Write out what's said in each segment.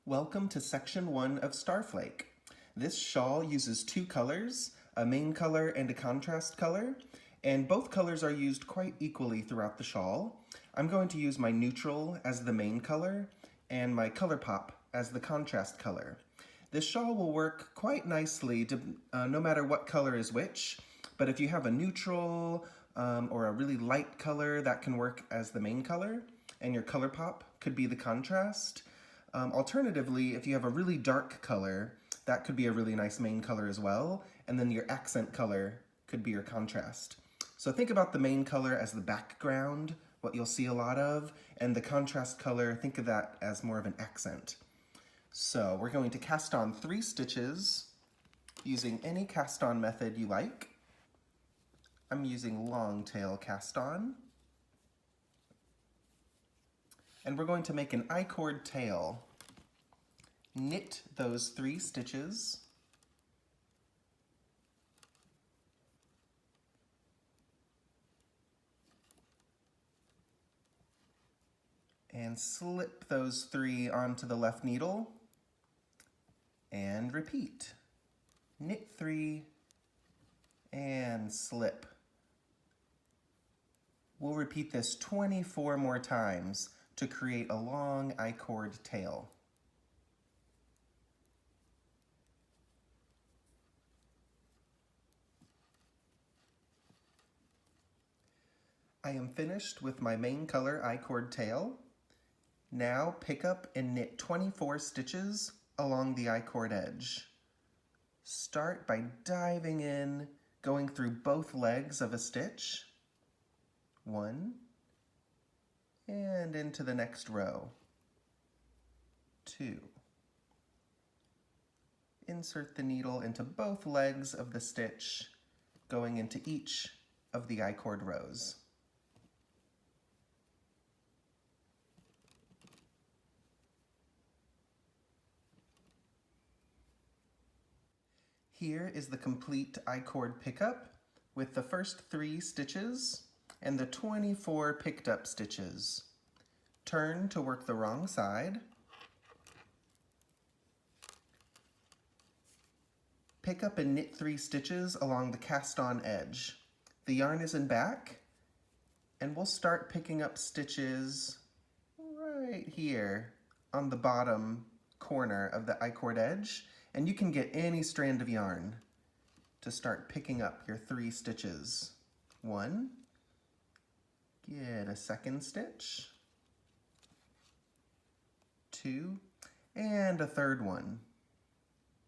Welcome to section 1 of Starflake. This shawl uses two colors, a main color and a contrast color, and both colors are used quite equally throughout the shawl. I'm going to use my neutral as the main color and my color pop as the contrast color. This shawl will work quite nicely no matter what color is which, but if you have a neutral or a really light color, that can work as the main color, and your color pop could be the contrast. Alternatively, if you have a really dark color, that could be a really nice main color as well, and then your accent color could be your contrast. So think about the main color as the background, what you'll see a lot of, and the contrast color, think of that as more of an accent. So we're going to cast on 3 stitches using any cast on method you like. I'm using long tail cast on. And we're going to make an I-cord tail. Knit those 3 stitches. And slip those 3 onto the left needle. And repeat. Knit 3 and slip. We'll repeat this 24 more times to create a long I-cord tail. I am finished with my main color I-cord tail. Now pick up and knit 24 stitches along the I-cord edge. Start by diving in, going through both legs of a stitch. 1, and into the next row. 2. Insert the needle into both legs of the stitch, going into each of the I-cord rows. Here is the complete I-cord pickup with the first 3 stitches and the 24 picked up stitches. Turn to work the wrong side. Pick up and knit 3 stitches along the cast on edge. The yarn is in back, and we'll start picking up stitches right here on the bottom corner of the I-cord edge, and you can get any strand of yarn to start picking up your 3 stitches. 1, get a second stitch, 2, and a third one.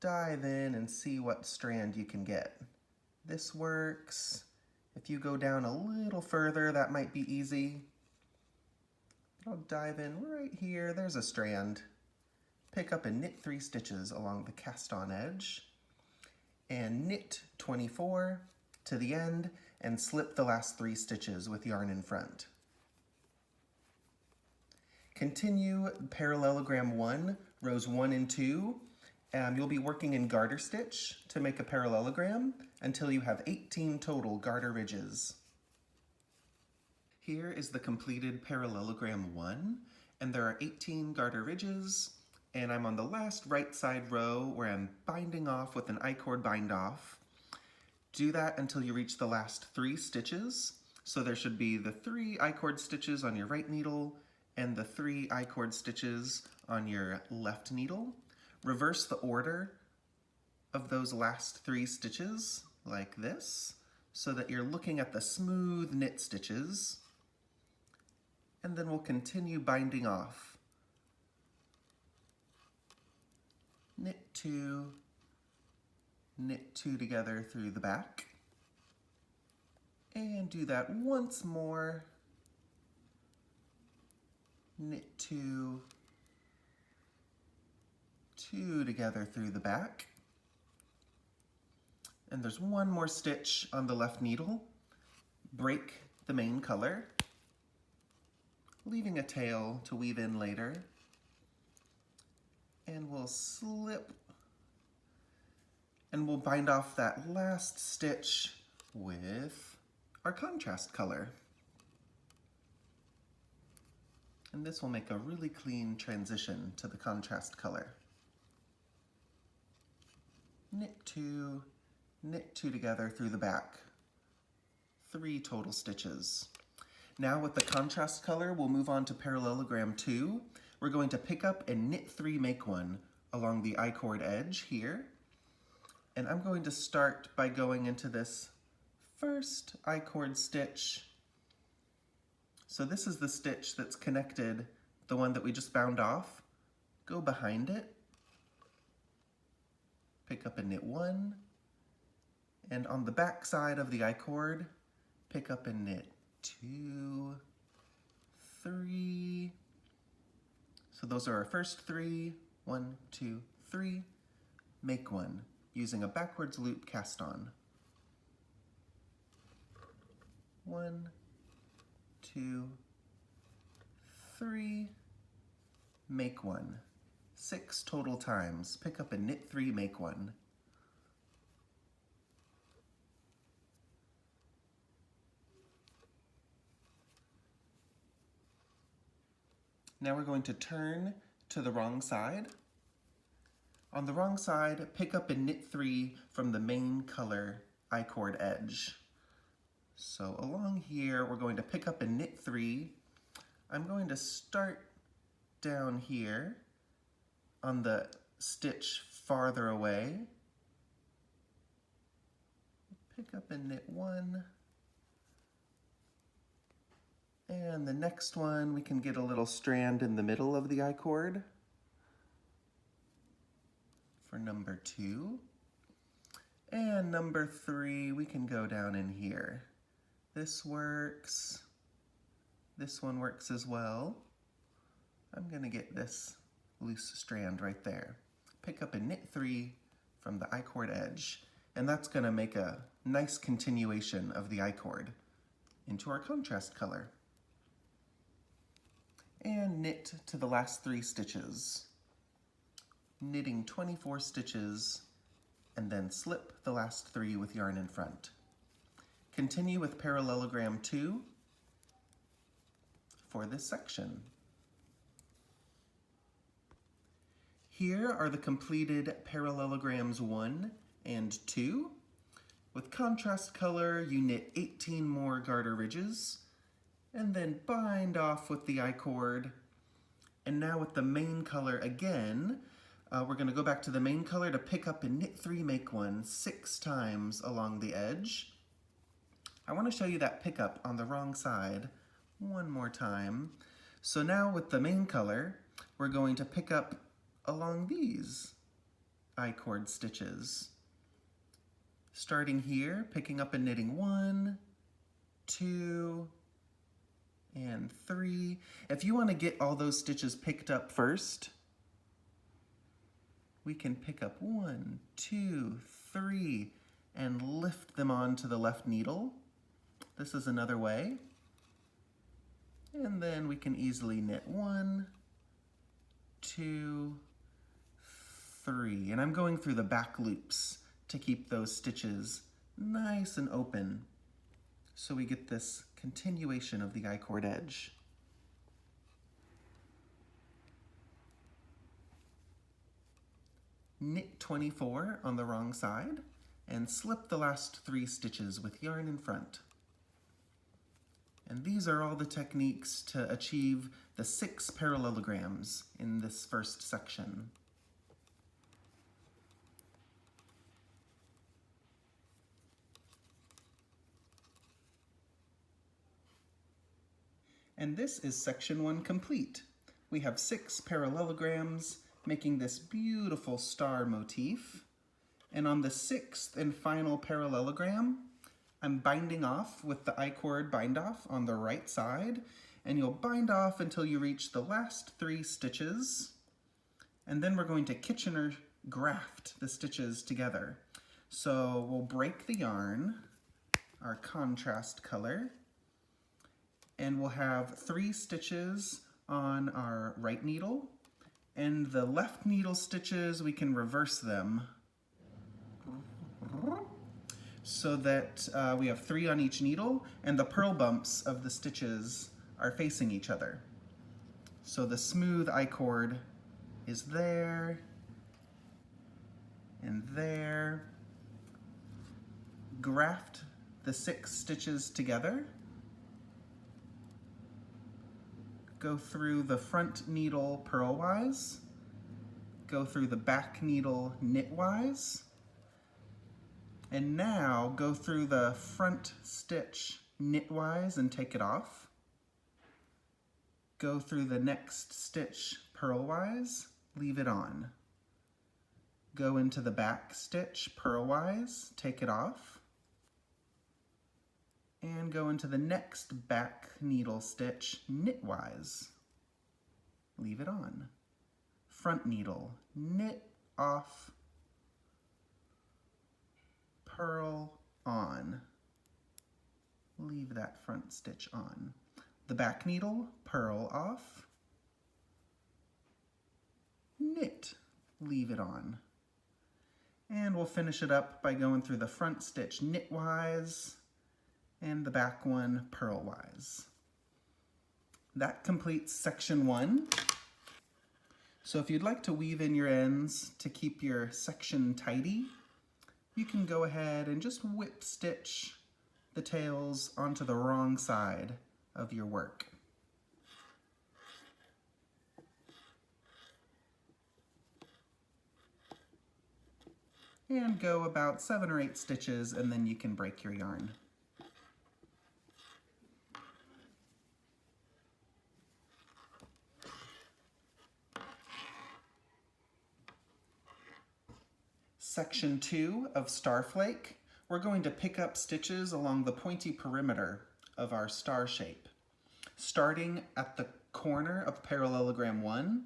Dive in and see what strand you can get. This works. If you go down a little further, that might be easy. I'll dive in right here. There's a strand. Pick up and knit 3 stitches along the cast on edge, and knit 24 to the end, and slip the last 3 stitches with yarn in front. Continue parallelogram 1, rows 1 and 2. You'll be working in garter stitch to make a parallelogram until you have 18 total garter ridges. Here is the completed parallelogram 1, and there are 18 garter ridges, and I'm on the last right side row where I'm binding off with an I-cord bind off. Do that until you reach the last 3 stitches. So there should be the 3 I-cord stitches on your right needle and the 3 I-cord stitches on your left needle. Reverse the order of those last 3 stitches like this so that you're looking at the smooth knit stitches. And then we'll continue binding off. Knit 2, knit 2 together through the back, and do that once more. Knit 2, 2 together through the back, and there's one more stitch on the left needle. Break the main color, leaving a tail to weave in later. And we'll slip, and we'll bind off that last stitch with our contrast color. And this will make a really clean transition to the contrast color. Knit two together through the back. 3 total stitches. Now with the contrast color, we'll move on to Parallelogram 2. We're going to pick up and knit 3, make 1 along the I-cord edge here. And I'm going to start by going into this first I-cord stitch. So this is the stitch that's connected, the one that we just bound off. Go behind it, pick up and knit 1, and on the back side of the I-cord, pick up and knit 2, 3. So those are our first 3, 1, 2, 3, make 1, using a backwards loop cast on. 1, 2, 3, make 1. 6 total times. Pick up and knit 3, make 1. Now we're going to turn to the wrong side. On the wrong side, pick up and knit 3 from the main color I-cord edge. So along here, we're going to pick up and knit 3. I'm going to start down here on the stitch farther away. Pick up and knit 1. And the next one, we can get a little strand in the middle of the I-cord for number 2. And number 3, we can go down in here. This works. This one works as well. I'm gonna get this loose strand right there. Pick up and knit 3 from the I-cord edge. And that's gonna make a nice continuation of the I-cord into our contrast color. And knit to the last 3 stitches. Knitting 24 stitches, and then slip the last 3 with yarn in front. Continue with Parallelogram 2 for this section. Here are the completed Parallelograms 1 and 2. With contrast color, you knit 18 more garter ridges, and then bind off with the I-cord. And now with the main color again, we're going to go back to the main color to pick up and knit 3, make 1 6 times along the edge. I want to show you that pickup on the wrong side one more time. So now with the main color, we're going to pick up along these I-cord stitches. Starting here, picking up and knitting 1, 2, and 3. If you want to get all those stitches picked up first, we can pick up 1, 2, 3, and lift them onto the left needle. This is another way. And then we can easily knit 1, 2, 3. And I'm going through the back loops to keep those stitches nice and open so we get this continuation of the I-cord edge. Knit 24 on the wrong side and slip the last 3 stitches with yarn in front. And these are all the techniques to achieve the 6 parallelograms in this first section. And this is section 1 complete. We have 6 parallelograms making this beautiful star motif. And on the 6th and final parallelogram, I'm binding off with the I-cord bind off on the right side, and you'll bind off until you reach the last 3 stitches. And then we're going to Kitchener graft the stitches together. So we'll break the yarn, our contrast color, and we'll have 3 stitches on our right needle, and the left needle stitches, we can reverse them so that we have 3 on each needle, and the purl bumps of the stitches are facing each other. So the smooth I-cord is there and there. Graft the 6 stitches together. Go through the front needle purlwise. Go through the back needle knitwise. And now go through the front stitch knitwise and take it off. Go through the next stitch purlwise, leave it on. Go into the back stitch purlwise, take it off. And go into the next back needle stitch knitwise, leave it on. Front needle, knit off, purl on, leave that front stitch on. The back needle, purl off, knit, leave it on. And we'll finish it up by going through the front stitch knitwise and the back one purlwise. That completes section 1. So if you'd like to weave in your ends to keep your section tidy, you can go ahead and just whip stitch the tails onto the wrong side of your work. And go about 7 or 8 stitches, and then you can break your yarn. Section 2 of Starflake, we're going to pick up stitches along the pointy perimeter of our star shape. Starting at the corner of Parallelogram 1,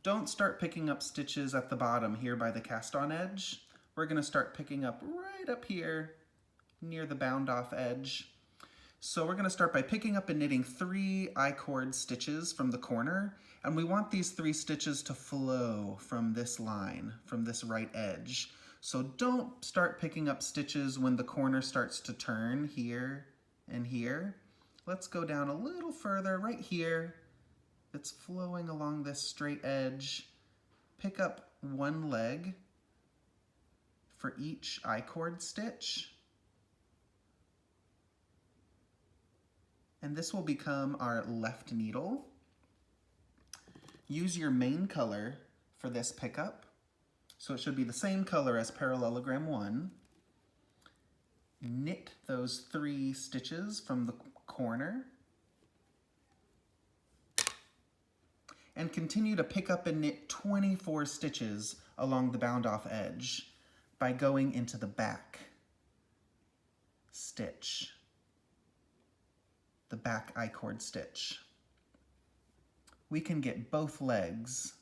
don't start picking up stitches at the bottom here by the cast-on edge. We're going to start picking up right up here near the bound-off edge. So we're going to start by picking up and knitting 3 I-cord stitches from the corner, and we want these 3 stitches to flow from this line, from this right edge. So don't start picking up stitches when the corner starts to turn here and here. Let's go down a little further right here. It's flowing along this straight edge. Pick up 1 leg for each I-cord stitch. And this will become our left needle. Use your main color for this pickup. So it should be the same color as Parallelogram 1. Knit those 3 stitches from the corner. And continue to pick up and knit 24 stitches along the bound-off edge by going into the back stitch, the back I-cord stitch. We can get both legs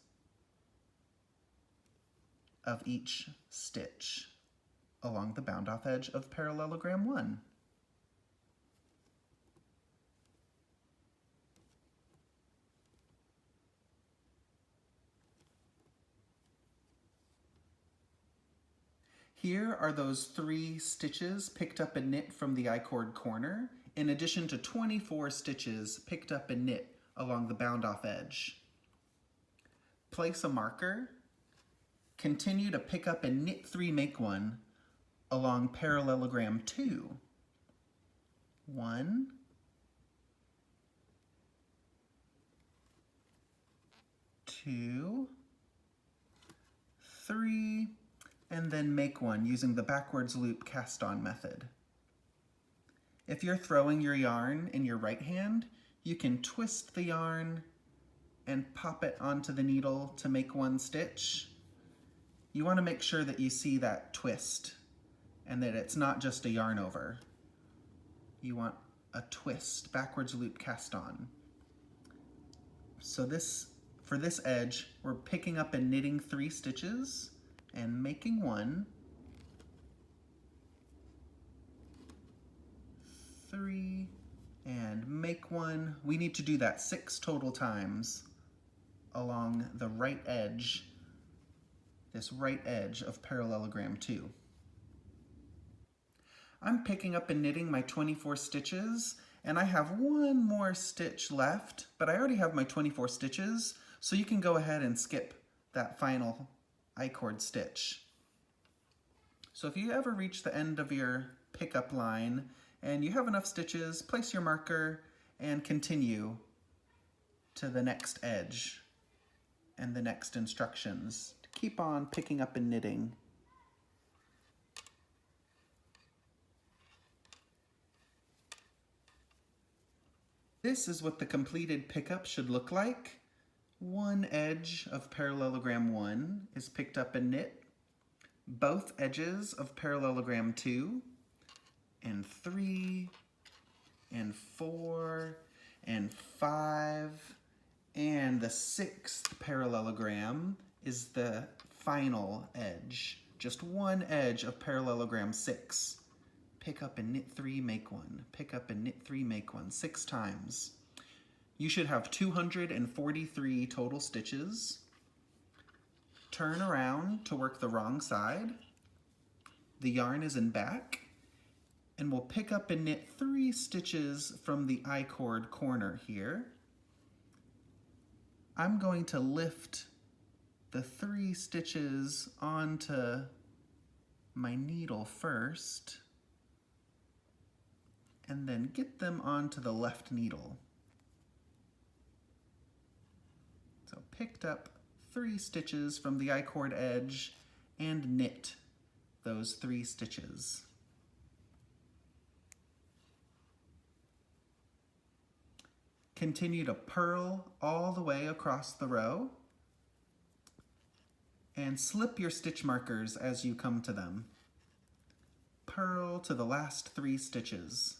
of each stitch along the bound-off edge of Parallelogram 1. Here are those 3 stitches picked up and knit from the I-cord corner, in addition to 24 stitches picked up and knit along the bound-off edge. Place a marker. Continue to pick up and knit 3 make 1 along Parallelogram 2. 1, 2, 3, and then make 1 using the backwards loop cast-on method. If you're throwing your yarn in your right hand, you can twist the yarn and pop it onto the needle to make 1 stitch. You want to make sure that you see that twist and that it's not just a yarn over. You want a twist, backwards loop cast on. So for this edge, we're picking up and knitting 3 stitches and making 1, 3, and make 1. We need to do that 6 total times along the right edge, this right edge of Parallelogram 2. I'm picking up and knitting my 24 stitches, And I have one more stitch left, but I already have my 24 stitches, so you can go ahead and skip that final I-cord stitch. So if you ever reach the end of your pickup line and you have enough stitches, place your marker and continue to the next edge and the next instructions to keep on picking up and knitting. This is what the completed pickup should look like. One edge of Parallelogram 1 is picked up and knit. Both edges of Parallelogram 2 and 3 and 4 and 5 and the 6th parallelogram is the final edge. Just one edge of Parallelogram 6. Pick up and knit 3, make 1. Pick up and knit 3, make 1. 6 times. You should have 243 total stitches. Turn around to work the wrong side. The yarn is in back, and we'll pick up and knit 3 stitches from the I-cord corner here. I'm going to lift the 3 stitches onto my needle first, and then get them onto the left needle. So picked up 3 stitches from the I-cord edge and knit those 3 stitches. Continue to purl all the way across the row and slip your stitch markers as you come to them. Purl to the last 3 stitches.